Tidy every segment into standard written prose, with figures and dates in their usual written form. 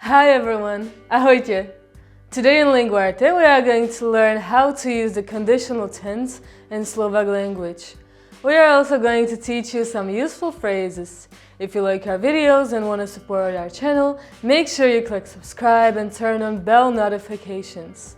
Hi everyone, Ahojte! Today in Linguarte we are going to learn how to use the conditional tense in Slovak language. We are also going to teach you some useful phrases. If you like our videos and want to support our channel, make sure you click subscribe and turn on bell notifications.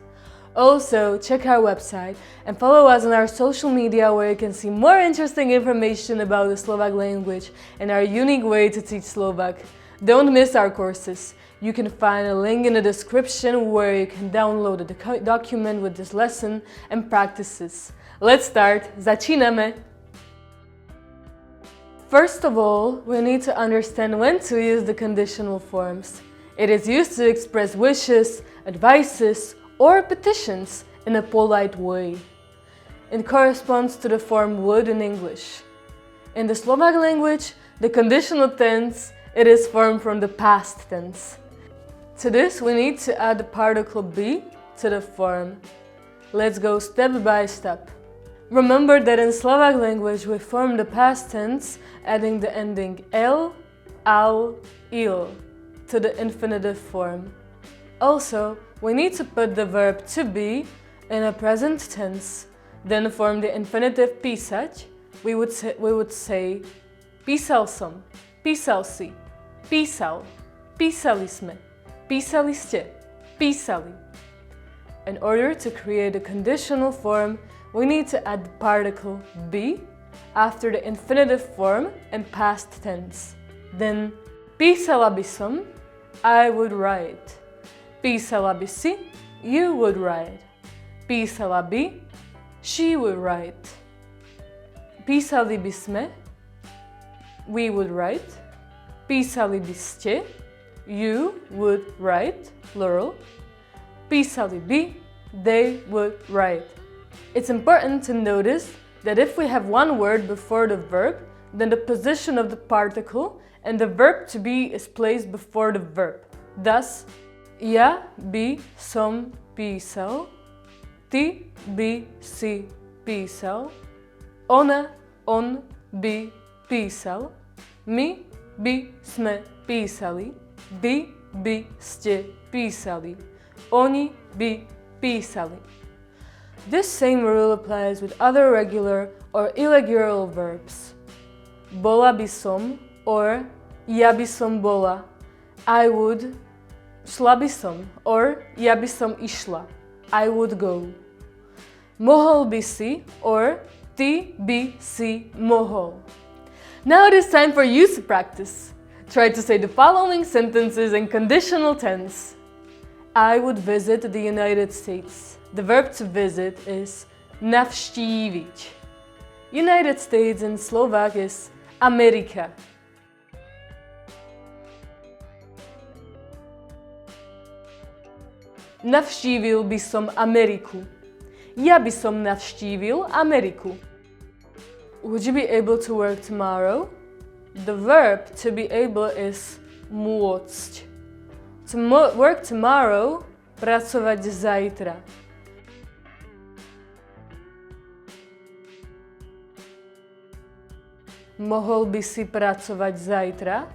Also, check our website and follow us on our social media where you can see more interesting information about the Slovak language and our unique way to teach Slovak. Don't miss our courses. You can find a link in the description where you can download the document with this lesson and practices. Let's start! Začínáme! First of all, we need to understand when to use the conditional forms. It is used to express wishes, advices, or petitions in a polite way. It corresponds to the form would in English. In the Slovak language, the conditional tense, it is formed from the past tense. To this, we need to add the particle be to the form. Let's go step by step. Remember that in Slovak language we form the past tense adding the ending el, al, il to the infinitive form. Also, we need to put the verb to be in a present tense, then form the infinitive písať. We would say písal som, písal si, písal, písali sme, písali ste, písali. In order to create a conditional form, we need to add the particle be after the infinitive form in past tense. Then, písala by som, I would write. Písala by si, you would write. Písala by, she would write. Písali by sme, we would write. Písali by ste, you would write, plural. Písali by, they would write. It's important to notice that if we have one word before the verb, then the position of the particle and the verb to be is placed before the verb. Thus, ja by som písal, ty by si písal, on by písal, my by sme písali, vy by ste písali, oni by písali. This same rule applies with other regular or irregular verbs. Bola by som or ja by som bola, I would, šla by som or ja by som išla, I would go. Mohol by si or ty by si mohol. Now it is time for you to practice. Try to say the following sentences in conditional tense. I would visit the United States. The verb to visit is navštíviť. United States in Slovak is Amerika. Navštívil by som Ameriku. Ja by som navštívil Ameriku. Would you be able to work tomorrow? The verb to be able is môcť. To work tomorrow, pracovať zajtra. Mohol by si pracovať zajtra?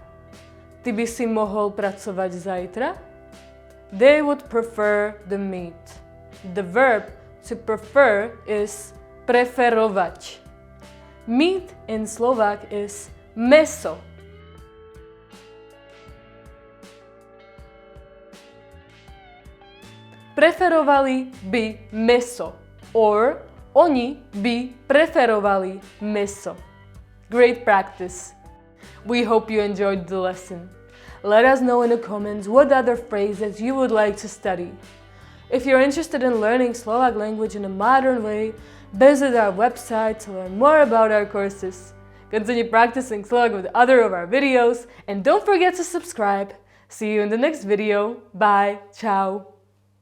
Ty by si mohol pracovať zajtra? They would prefer the meat. The verb to prefer is preferovať. Meat in Slovak is meso. Preferovali by meso, or oni by preferovali meso. Great practice! We hope you enjoyed the lesson. Let us know in the comments what other phrases you would like to study. If you're interested in learning Slovak language in a modern way, visit our website to learn more about our courses. Continue practicing Slovak with other of our videos, and don't forget to subscribe. See you in the next video. Bye. Ciao.